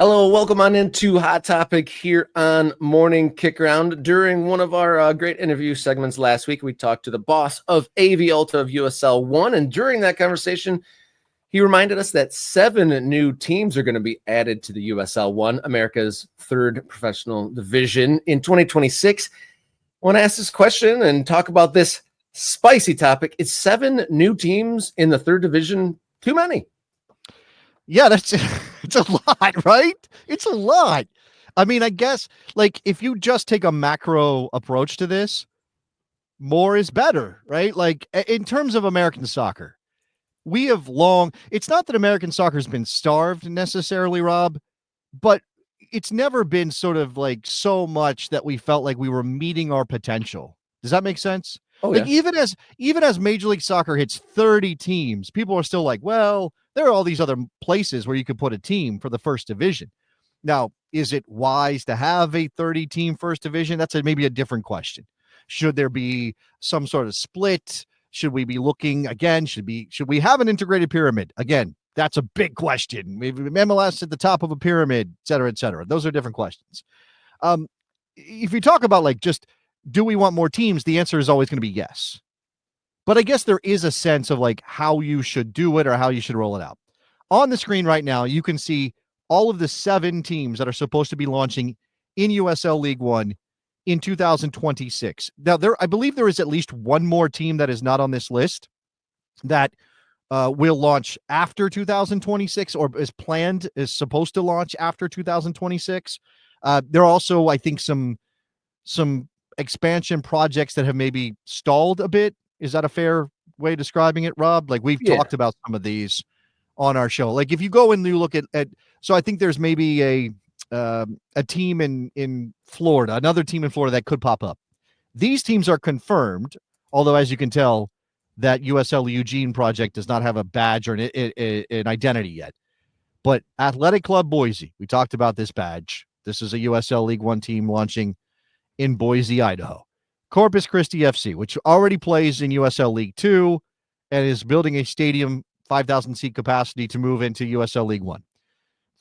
Hello, welcome on into Hot Topic here on Morning Kick Around. During one of our great interview segments last week, we talked to the boss of AV Ultra of USL One, and during that conversation, he reminded us that 7 new teams are going to be added to the USL One, America's third professional division in 2026. I want to ask this question and talk about this spicy topic. Is 7 new teams in the third division too many? Yeah, it's a lot, right? It's a lot. I mean, I guess like if you just take a macro approach to this, more is better, right? Like in terms of American soccer, we have it's not that American soccer has been starved necessarily, Rob, but it's never been sort of like so much that we felt like we were meeting our potential. Does that make sense? Oh, Like yeah. even as Major League Soccer hits 30 teams, people are still like, well, there are all these other places where you could put a team for the first division. Now, is it wise to have a 30-team first division? That's maybe a different question. Should there be some sort of split? Should we be looking again? Should we have an integrated pyramid? Again, that's a big question. Maybe MLS at the top of a pyramid, et cetera, et cetera. Those are different questions. If you talk about like just do we want more teams, the answer is always going to be yes. But I guess there is a sense of like how you should do it or how you should roll it out. On the screen right now, you can see all of the 7 teams that are supposed to be launching in USL League One in 2026. Now, I believe there is at least one more team that is not on this list that will launch after 2026 or is supposed to launch after 2026. There are also, I think, some expansion projects that have maybe stalled a bit. Is that a fair way of describing it, Rob? Like we've talked about some of these on our show. Like if you go and you look at so I think there's maybe a team in Florida, another team in Florida that could pop up. These teams are confirmed, although as you can tell, that USL Eugene project does not have a badge or an identity yet. But Athletic Club Boise, we talked about this badge. This is a USL League One team launching in Boise, Idaho. Corpus Christi FC, which already plays in USL League 2 and is building a stadium 5,000 seat capacity to move into USL League 1.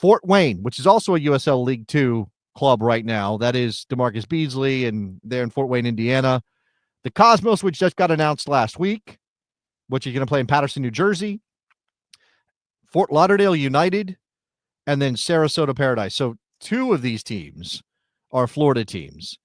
Fort Wayne, which is also a USL League 2 club right now. That is DeMarcus Beasley, and they're in Fort Wayne, Indiana. The Cosmos, which just got announced last week, which is going to play in Patterson, New Jersey. Fort Lauderdale United, and then Sarasota Paradise. So 2 of these teams are Florida teams.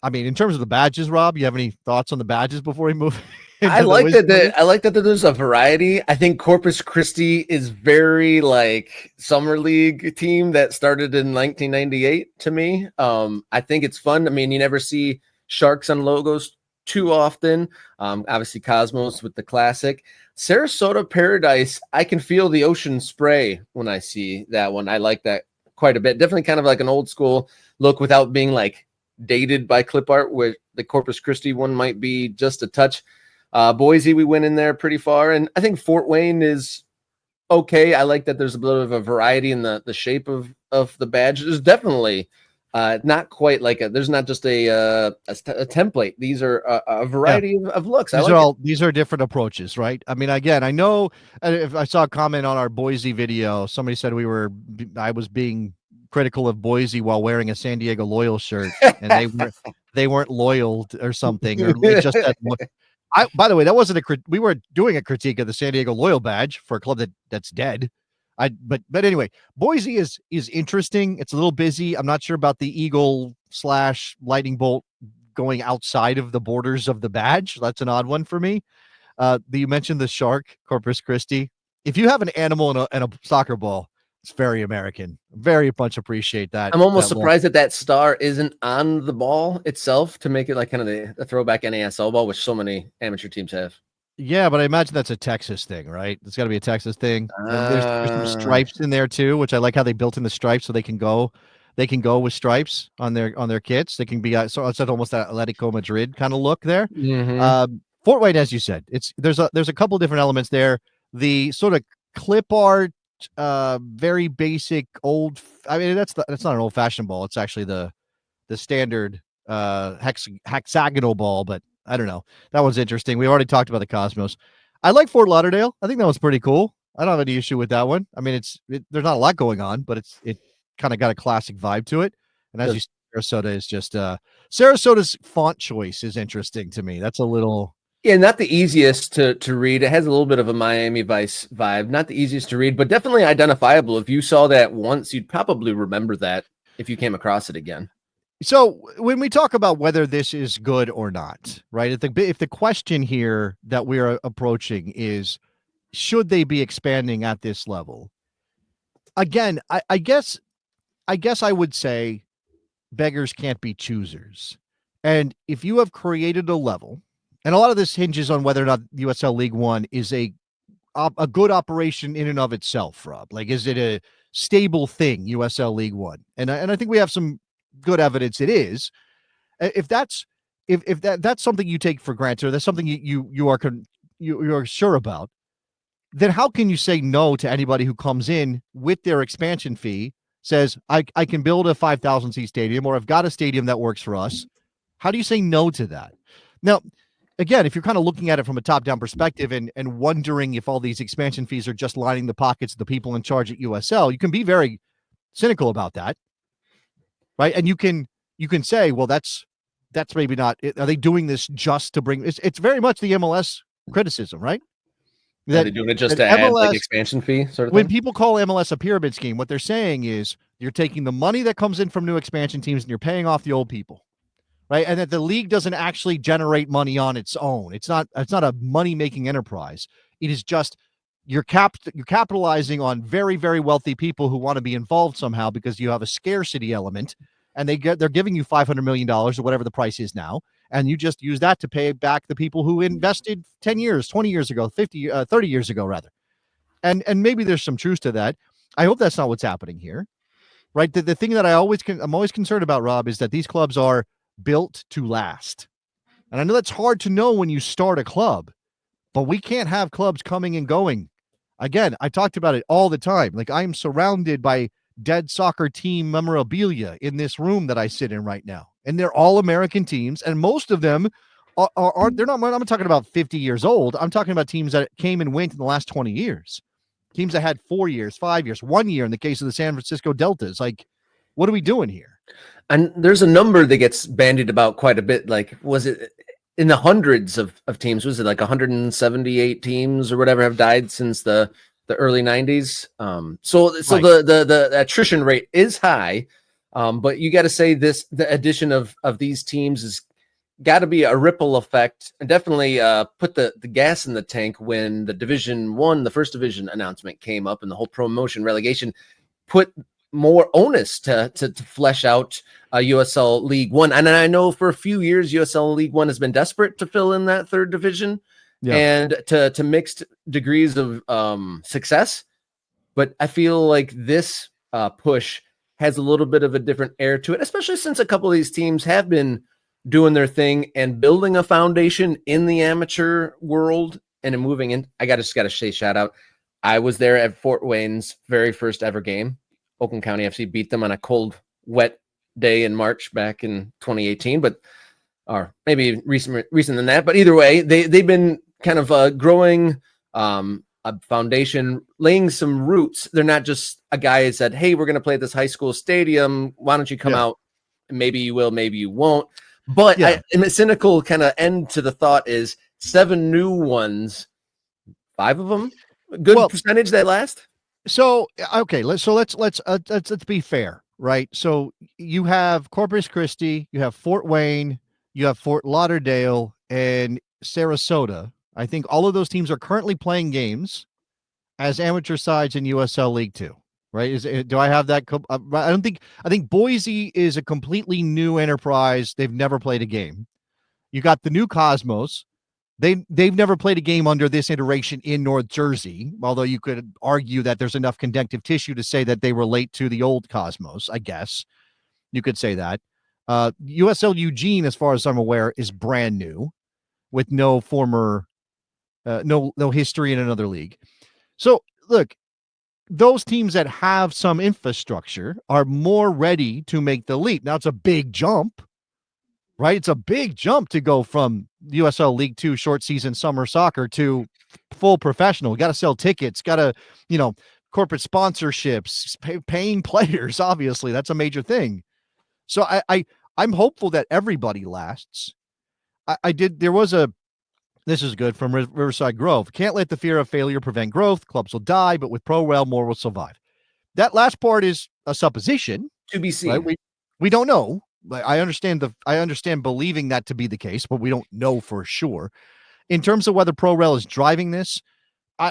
I mean, in terms of the badges, Rob, you have any thoughts on the badges before we move? I like that there's a variety. I think Corpus Christi is very like summer league team that started in 1998 to me. I think it's fun. I mean, you never see Sharks on logos too often. Obviously Cosmos with the classic. Sarasota Paradise, I can feel the ocean spray when I see that one. I like that quite a bit. Definitely kind of like an old school look without being like dated by clip art, where the Corpus Christi one might be just a touch. Boise, we went in there pretty far, and I think Fort Wayne is okay. I like that there's a bit of a variety in the shape of the badge. There's definitely not quite like there's not just a template. These are a variety of looks. These are different approaches, right? I mean, again, I know if I saw a comment on our Boise video, somebody said I was being critical of Boise while wearing a San Diego Loyal shirt, and they weren't loyal or something, or it just that. By the way, that wasn't we were doing a critique of the San Diego Loyal badge for a club that's dead. But anyway, Boise is interesting. It's a little busy. I'm not sure about the eagle / lightning bolt going outside of the borders of the badge. That's an odd one for me. You mentioned the shark, Corpus Christi. If you have an animal and a soccer ball, it's very American. Very much appreciate that. I'm almost surprised that star isn't on the ball itself to make it like kind of the throwback NASL ball, which so many amateur teams have. Yeah, but I imagine that's a Texas thing, right? It's got to be a Texas thing. There's some stripes in there too, which I like how they built in the stripes so they can go with stripes on their kits. They can be so it's almost that Atletico Madrid kind of look there. Mm-hmm. Fort Wayne, as you said, there's a couple different elements there. The sort of clip art, very basic old. I mean, that's not an old fashioned ball. It's actually the standard hexagonal ball, but I don't know. That was interesting. We already talked about the Cosmos. I like Fort Lauderdale. I think that was pretty cool. I don't have any issue with that one. I mean, there's not a lot going on, but it kind of got a classic vibe to it. And as you said, Sarasota is just Sarasota's font choice is interesting to me. That's a little not the easiest to read. It has a little bit of a Miami Vice vibe. Not the easiest to read, but definitely identifiable. If you saw that once, you'd probably remember that if you came across it again. So when we talk about whether this is good or not, right? If the question here that we're approaching is, should they be expanding at this level? Again, I guess I would say beggars can't be choosers. And if you have created a level, and a lot of this hinges on whether or not USL League One is a good operation in and of itself, Rob. Like, is it a stable thing, USL League One? And I think we have some good evidence it is. If that's something you take for granted, or that's something you are sure about, then how can you say no to anybody who comes in with their expansion fee, says, I can build a 5,000 seat stadium, or I've got a stadium that works for us? How do you say no to that? Now, again, if you're kind of looking at it from a top-down perspective and wondering if all these expansion fees are just lining the pockets of the people in charge at USL, you can be very cynical about that, right? And you can say, well, that's maybe not. Are they doing this just to bring? It's very much the MLS criticism, right? Are they doing it just to add like expansion fee sort of when thing? people call MLS a pyramid scheme, what they're saying is you're taking the money that comes in from new expansion teams and you're paying off the old people, right? And that the league doesn't actually generate money on its own. It's not a money-making enterprise. It is just you're capitalizing on very, very wealthy people who want to be involved somehow because you have a scarcity element, and they're giving you $500 million or whatever the price is now. And you just use that to pay back the people who invested 10 years, 20 years ago, 30 years ago, rather. And maybe there's some truth to that. I hope that's not what's happening here, right? The thing that I'm always concerned about, Rob, is that these clubs are built to last. And I know that's hard to know when you start a club, but we can't have clubs coming and going. Again, I talked about it all the time. Like, I'm surrounded by dead soccer team memorabilia in this room that I sit in right now. And they're all American teams. And most of them they're not, I'm talking about 50 years old. I'm talking about teams that came and went in the last 20 years. Teams that had 4 years, 5 years, 1 year in the case of the San Francisco Deltas. Like, what are we doing here? And there's a number that gets bandied about quite a bit. Like, was it in the hundreds of teams? Was it like 178 teams or whatever have died since the early 90s? So right. the attrition rate is high, but you got to say the addition of these teams has got to be a ripple effect, and definitely put the gas in the tank when the first division announcement came up, and the whole promotion relegation put more onus to flesh out USL League One. And I know for a few years USL League One has been desperate to fill in that third division, and to mixed degrees of success. But I feel like this push has a little bit of a different air to it, especially since a couple of these teams have been doing their thing and building a foundation in the amateur world and moving in. I just got to say shout out. I was there at Fort Wayne's very first ever game. Oakland County FC beat them on a cold, wet day in March back in 2018, or maybe recent than that. But either way, they've been kind of growing a foundation, laying some roots. They're not just a guy who said, "Hey, we're going to play at this high school stadium. Why don't you come out? Maybe you will, maybe you won't." But and a cynical kind of end to the thought is 7 new ones, 5 of them, good percentage that last. So okay, let's be fair, right? So you have Corpus Christi, you have Fort Wayne, you have Fort Lauderdale, and Sarasota. I think all of those teams are currently playing games as amateur sides in USL League 2, right? Do I have that? I think Boise is a completely new enterprise. They've never played a game. You got the new Cosmos. They've never played a game under this iteration in North Jersey, although you could argue that there's enough connective tissue to say that they relate to the old Cosmos, I guess. You could say that. USL Eugene, as far as I'm aware, is brand new with no former, no history in another league. So, look, those teams that have some infrastructure are more ready to make the leap. Now, it's a big jump, right? It's a big jump to go from USL League 2 short season summer soccer to full professional. Got to sell tickets, got to, corporate sponsorships, paying players. Obviously, that's a major thing. So I'm hopeful that everybody lasts. This is good from Riverside Grove. Can't let the fear of failure prevent growth. Clubs will die, but with pro rel, more will survive. That last part is a supposition. To be seen. Right? We don't know. I understand believing that to be the case, but we don't know for sure. In terms of whether pro rel is driving this,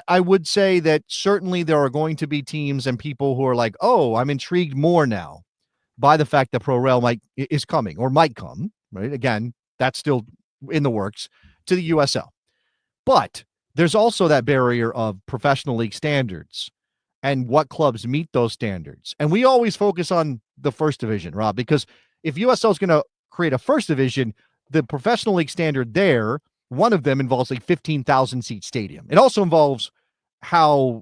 I would say that certainly there are going to be teams and people who are like, oh, I'm intrigued more now by the fact that pro rel is coming or might come, right? Again, that's still in the works to the USL. But there's also that barrier of professional league standards and what clubs meet those standards. And we always focus on the first division, Rob, because if USL is going to create a first division, the professional league standard there, one of them involves a 15,000 seat stadium. It also involves how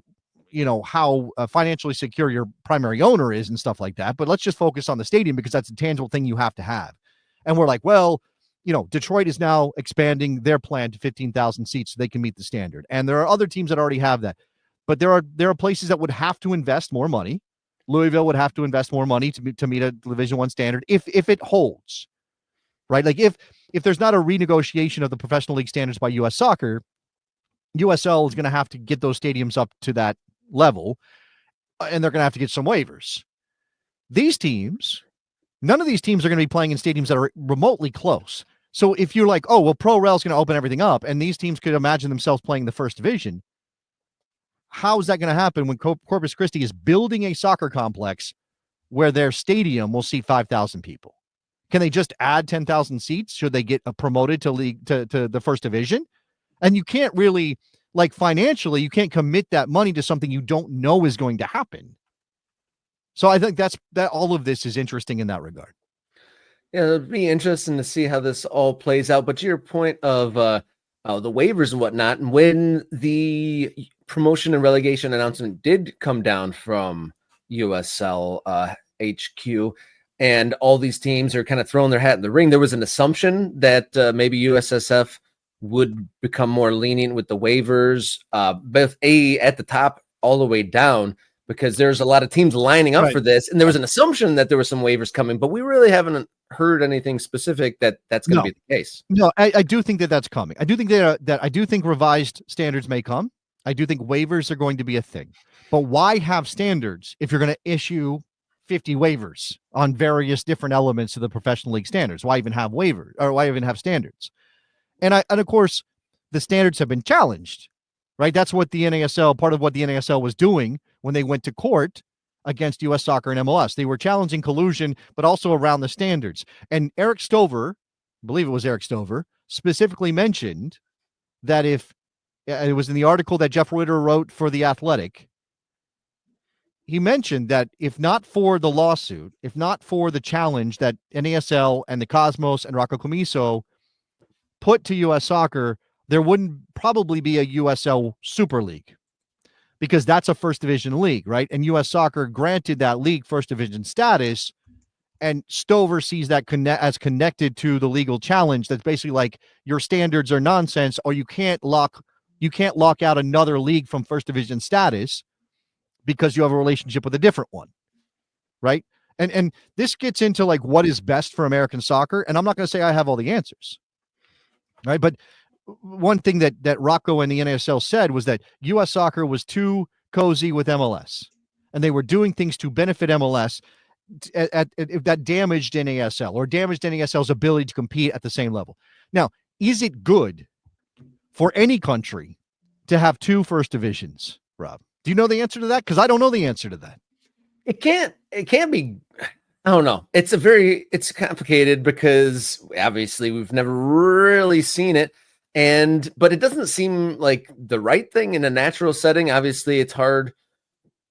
financially secure your primary owner is and stuff like that. But let's just focus on the stadium because that's a tangible thing you have to have. And we're like, well, Detroit is now expanding their plan to 15,000 seats so they can meet the standard. And there are other teams that already have that. But there are places that would have to invest more money. Louisville would have to invest more money to meet a Division I standard if it holds. Right? Like if there's not a renegotiation of the professional league standards by US Soccer, USL is going to have to get those stadiums up to that level, and they're going to have to get some waivers. None of these teams are going to be playing in stadiums that are remotely close. So if you're like, oh, well, Pro Rel is going to open everything up, and these teams could imagine themselves playing the first division, how is that going to happen when Corpus Christi is building a soccer complex where their stadium will seat 5,000 people? Can they just add 10,000 seats? Should they get promoted to the first division? And you can't really, financially, you can't commit that money to something you don't know is going to happen. So I think that all of this is interesting in that regard. Yeah, it'll be interesting to see how this all plays out. But to your point of the waivers and whatnot, and when the promotion and relegation announcement did come down from USL HQ, and all these teams are kind of throwing their hat in the ring, there was an assumption that maybe USSF would become more lenient with the waivers, both at the top all the way down, because there's a lot of teams lining up for this. And there was an assumption that there were some waivers coming, but we really haven't heard anything specific that's going to be the case. No, I do think that's coming. I do think I do think revised standards may come. I do think waivers are going to be a thing. But why have standards if you're going to issue 50 waivers on various different elements of the professional league standards? Why even have waivers, or why even have standards? And of course, the standards have been challenged, right? That's what part of what the NASL was doing when they went to court against US Soccer and MLS. They were challenging collusion, but also around the standards. And Eric Stover, I believe it was Eric Stover, specifically mentioned that if it was in the article that Jeff Ritter wrote for The Athletic, he mentioned that if not for the lawsuit, if not for the challenge that NASL and the Cosmos and Rocco Comiso put to US Soccer, there wouldn't probably be a USL Super League, because that's a first division league, right? And US Soccer granted that league first division status, and Stover sees that as connected to the legal challenge. That's basically like, your standards are nonsense, or you can't lock out another league from first division status because you have a relationship with a different one, right? And this gets into what is best for American soccer, and I'm not going to say I have all the answers, right? But one thing that Rocco and the NASL said was that US Soccer was too cozy with MLS, and they were doing things to benefit MLS that damaged NASL, or damaged NASL's ability to compete at the same level. Now, is it good for any country to have two first divisions, Rob? Do you know the answer to that? Because I don't know the answer to that. It can't be. I don't know. It's complicated because obviously we've never really seen it. But it doesn't seem like the right thing in a natural setting. Obviously, it's hard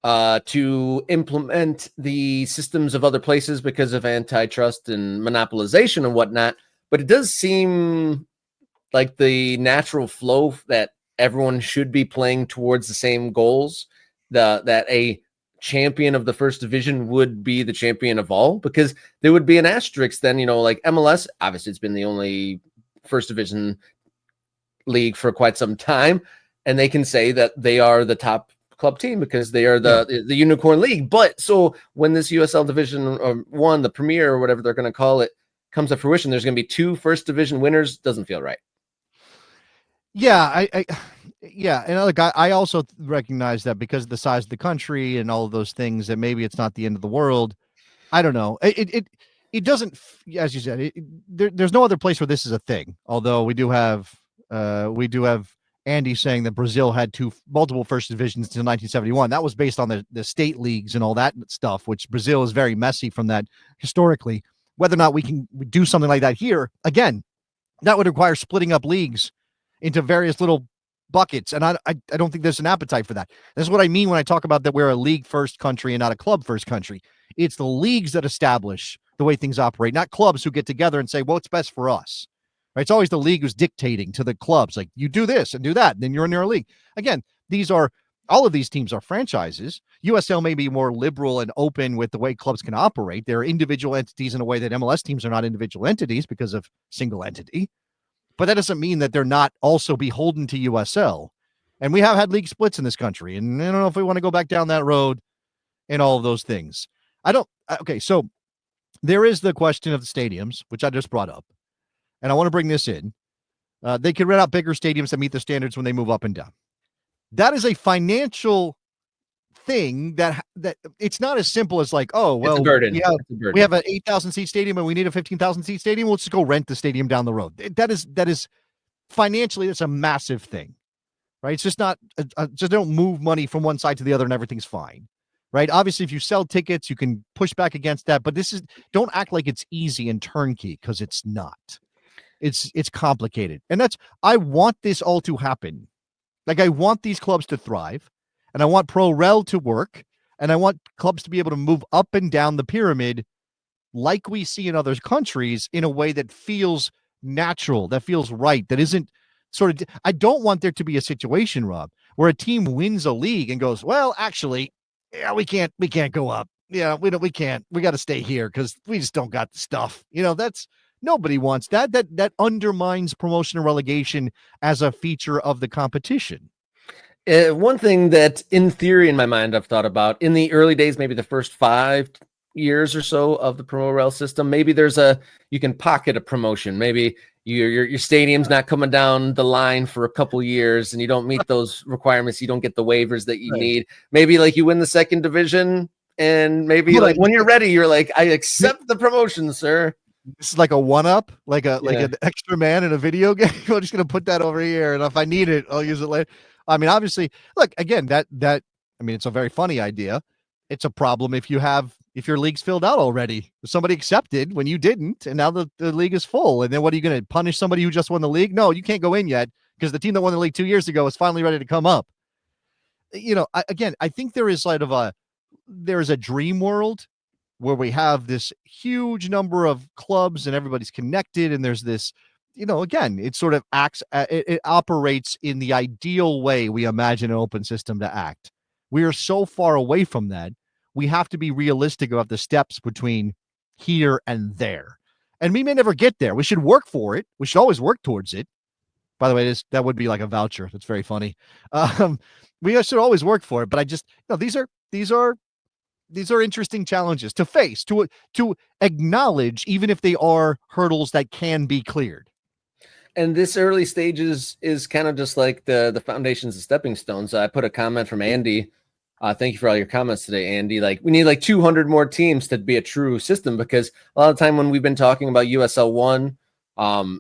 to implement the systems of other places because of antitrust and monopolization and whatnot. But it does seem like the natural flow that everyone should be playing towards the same goals, that a champion of the first division would be the champion of all, because there would be an asterisk then, like MLS, obviously it's been the only first division league for quite some time, and they can say that they are the top club team because they are the unicorn league. But so when this USL Division 1, the Premier or whatever they're going to call it, comes to fruition, there's going to be 2 first division winners. Doesn't feel right. Yeah, yeah, and look, I also recognize that because of the size of the country and all of those things, that maybe it's not the end of the world. I don't know. It doesn't, as you said, there's no other place where this is a thing. Although we do have Andy saying that Brazil had multiple first divisions until 1971. That was based on the state leagues and all that stuff, which Brazil is very messy from that historically. Whether or not we can do something like that here, again, that would require splitting up leagues into various little buckets. And I don't think there's an appetite for that. That's what I mean when I talk about that we're a league first country and not a club first country. It's the leagues that establish the way things operate, not clubs who get together and say, well, it's best for us. Right? It's always the league who's dictating to the clubs, like, you do this and do that, and then you're in your league. Again, all of these teams are franchises. USL may be more liberal and open with the way clubs can operate. They're individual entities in a way that MLS teams are not individual entities because of single entity. But that doesn't mean that they're not also beholden to USL. And we have had league splits in this country, and I don't know if we want to go back down that road and all of those things. Okay, so there is the question of the stadiums, which I just brought up. And I want to bring this in. They can rent out bigger stadiums that meet the standards when they move up and down. That is a financial thing that it's not as simple as like, oh, well, we have an 8,000 seat stadium and we need a 15,000 seat stadium. We'll just go rent the stadium down the road. That is financially, it's a massive thing, right? It's just not, just don't move money from one side to the other and everything's fine, right? Obviously, if you sell tickets, you can push back against that, but don't act like it's easy and turnkey, because it's not. It's complicated. And I want this all to happen. Like, I want these clubs to thrive, and I want Pro Rel to work, and I want clubs to be able to move up and down the pyramid like we see in other countries in a way that feels natural, that feels right, that isn't sort of, I don't want there to be a situation, Rob, where a team wins a league and goes, well, actually, yeah, we can't go up. Yeah, we can't. We got to stay here because we just don't got the stuff. Nobody wants that. That undermines promotion and relegation as a feature of the competition. One thing that, in theory, in my mind, I've thought about in the early days, maybe the first 5 years or so of the Promo Rel system, maybe you can pocket a promotion. Maybe your stadium's not coming down the line for a couple years, and you don't meet those requirements. You don't get the waivers that you need. Maybe like you win the second division, and maybe like when you're ready, you're like, I accept the promotion, sir. This is like a one-up, like an extra man in a video game. I'm just gonna put that over here, and if I need it, I'll use it later. I mean, obviously, look, again, it's a very funny idea. It's a problem if your league's filled out already. Somebody accepted when you didn't, and now the league is full. And then what are you going to punish somebody who just won the league? No, you can't go in yet because the team that won the league 2 years ago is finally ready to come up. I think there is there's a dream world where we have this huge number of clubs and everybody's connected, and there's this, again, it sort of it operates in the ideal way we imagine an open system to act. We are so far away from that. We have to be realistic about the steps between here and there. And we may never get there. We should work for it. We should always work towards it. By the way, that would be like a voucher. That's very funny. We should always work for it. But I just, these are interesting challenges to face, to acknowledge, even if they are hurdles that can be cleared. And this early stages is kind of just like the foundations and stepping stones. I put a comment from Andy. Thank you for all your comments today, Andy. Like, we need like 200 more teams to be a true system, because a lot of time when we've been talking about USL 1,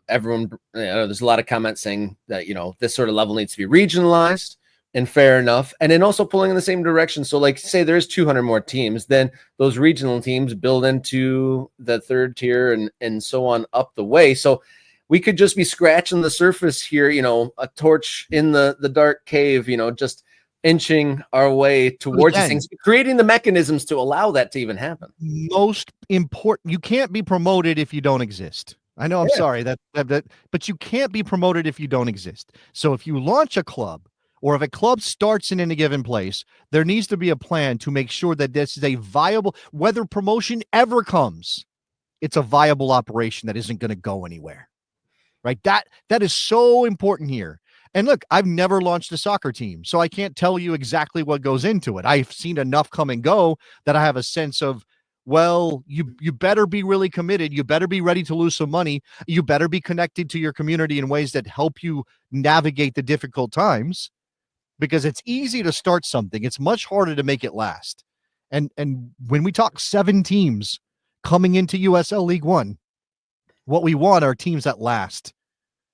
everyone, there's a lot of comments saying that, this sort of level needs to be regionalized, and fair enough. And then also pulling in the same direction. So like, say there's 200 more teams, then those regional teams build into the third tier and so on up the way. So we could just be scratching the surface here, a torch in the dark cave, just inching our way towards these things, creating the mechanisms to allow that to even happen. Most important, you can't be promoted if you don't exist. I know, I'm sorry, but you can't be promoted if you don't exist. So if you launch a club, or if a club starts in any given place, there needs to be a plan to make sure that this is a viable, whether promotion ever comes, it's a viable operation that isn't going to go anywhere. Right? That is so important here. And look, I've never launched a soccer team, so I can't tell you exactly what goes into it. I've seen enough come and go that I have a sense of, well, you better be really committed. You better be ready to lose some money. You better be connected to your community in ways that help you navigate the difficult times, because it's easy to start something. It's much harder to make it last. And when we talk 7 teams coming into USL League One, what we want are teams that last.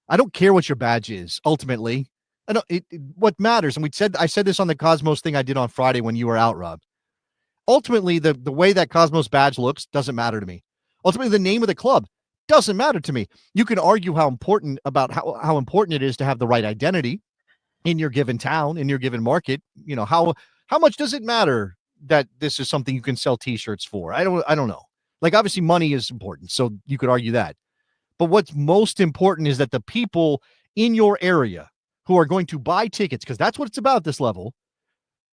I don't care what your badge is. Ultimately, what matters, and I said this on the Cosmos thing I did on Friday when you were out, Rob. Ultimately, the way that Cosmos badge looks doesn't matter to me. Ultimately, the name of the club doesn't matter to me. You can argue how important it is to have the right identity in your given town, in your given market. You know, how much does it matter that this is something you can sell t-shirts for? I don't know. Like, obviously money is important, so you could argue that. But what's most important is that the people in your area who are going to buy tickets, because that's what it's about at this level,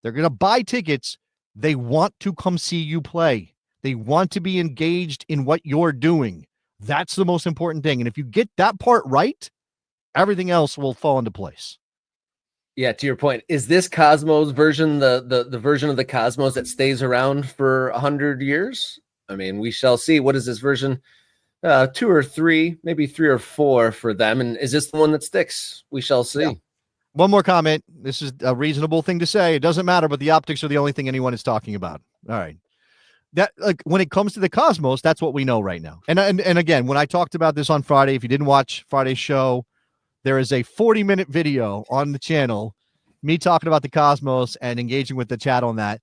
they're going to buy tickets. They want to come see you play. They want to be engaged in what you're doing. That's the most important thing. And if you get that part right, everything else will fall into place. Yeah, to your point, is this Cosmos version the version of the Cosmos that stays around for 100 years? I mean, we shall see. What is this version? 2 or 3, maybe 3 or 4 for them. And is this the one that sticks? We shall see. Yeah. One more comment. This is a reasonable thing to say. It doesn't matter, but the optics are the only thing anyone is talking about. All right. That, like, when it comes to the Cosmos, that's what we know right now. And again, when I talked about this on Friday, if you didn't watch Friday's show, there is a 40-minute video on the channel, me talking about the Cosmos and engaging with the chat on that.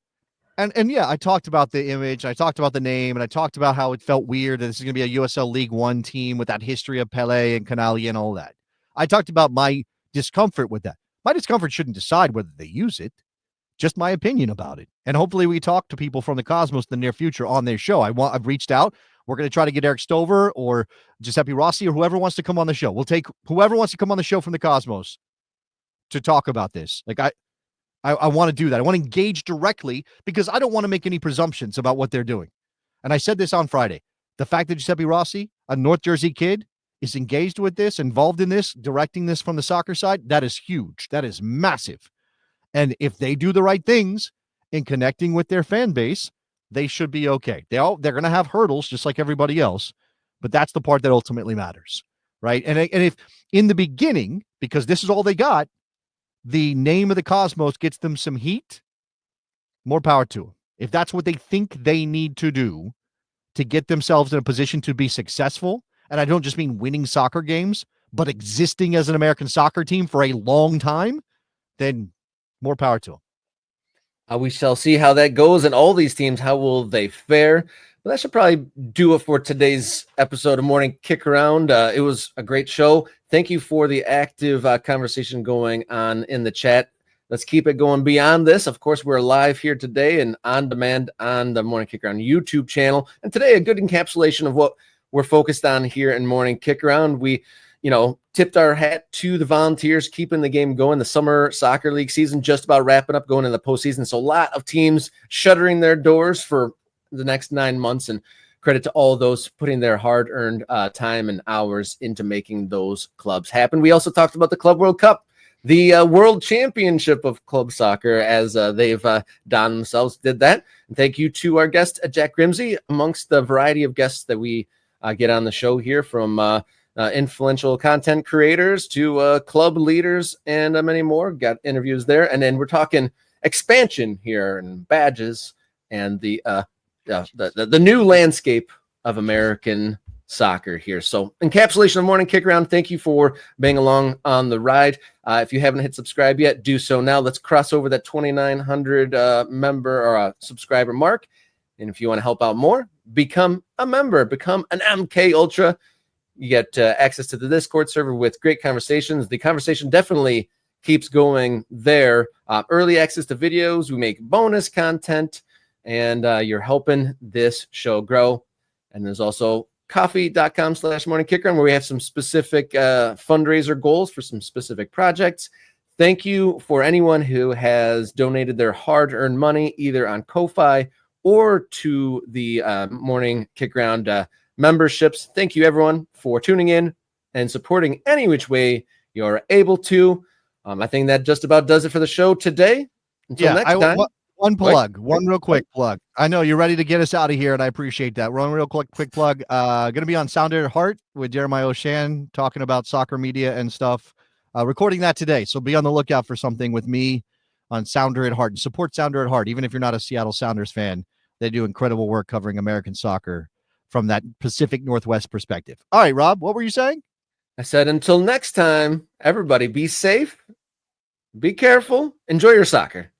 And yeah, I talked about the image, I talked about the name, and I talked about how it felt weird that this is going to be a USL League One team with that history of Pele and Canali and all that. I talked about my discomfort with that. My discomfort shouldn't decide whether they use it, just my opinion about it. And hopefully we talk to people from the Cosmos in the near future on their show. I've reached out. We're going to try to get Eric Stover or Giuseppe Rossi or whoever wants to come on the show. We'll take whoever wants to come on the show from the Cosmos to talk about this. Like, I want to do that. I want to engage directly because I don't want to make any presumptions about what they're doing. And I said this on Friday. The fact that Giuseppe Rossi, a North Jersey kid, is engaged with this, involved in this, directing this from the soccer side, that is huge. That is massive. And if they do the right things in connecting with their fan base, they should be okay. They're going to have hurdles just like everybody else, but that's the part that ultimately matters, right? And if in the beginning, because this is all they got, the name of the Cosmos gets them some heat, more power to them. If that's what they think they need to do to get themselves in a position to be successful, and I don't just mean winning soccer games, but existing as an American soccer team for a long time, then more power to them. We shall see how that goes. And all these teams, how will they fare? Well, that should probably do it for today's episode of Morning Kick Around. It was a great show. Thank you for the active conversation going on in the chat. Let's keep it going beyond this. Of course, we're live here today and on demand on the Morning Kick Around YouTube channel. And today, a good encapsulation of what we're focused on here in Morning Kick Around. We, tipped our hat to the Volunteers, keeping the game going. The summer soccer league season just about wrapping up, going into the postseason. So a lot of teams shuttering their doors for the next 9 months, and credit to all those putting their hard-earned time and hours into making those clubs happen. We also talked about the Club World Cup, the World Championship of Club Soccer, as they've donned themselves, did that. And thank you to our guest, Jack Grimsey, amongst the variety of guests that we get on the show here, from influential content creators to club leaders and many more. Got interviews there. And then we're talking expansion here and badges and the new landscape of American soccer here. So encapsulation of Morning Kick Around. Thank you for being along on the ride. If you haven't hit subscribe yet, do so now. Let's cross over that 2,900 member or subscriber mark. And if you want to help out more, become a member, become an MK Ultra. You get access to the Discord server with great conversations. The conversation definitely keeps going there. Early access to videos. We make bonus content, and you're helping this show grow. And there's also coffee.com/morningkickaround, where we have some specific fundraiser goals for some specific projects. Thank you for anyone who has donated their hard-earned money, either on Ko-Fi or to the Morning Kick Around memberships. Thank you, everyone, for tuning in and supporting any which way you're able to. I think that just about does it for the show today. Until next time. One plug, one real quick plug. I know you're ready to get us out of here, and I appreciate that. One real quick plug. Going to be on Sounder at Heart with Jeremiah O'Shan talking about soccer media and stuff. Recording that today, so be on the lookout for something with me on Sounder at Heart. And support Sounder at Heart, even if you're not a Seattle Sounders fan. They do incredible work covering American soccer from that Pacific Northwest perspective. All right, Rob, what were you saying? I said until next time, everybody be safe, be careful, enjoy your soccer.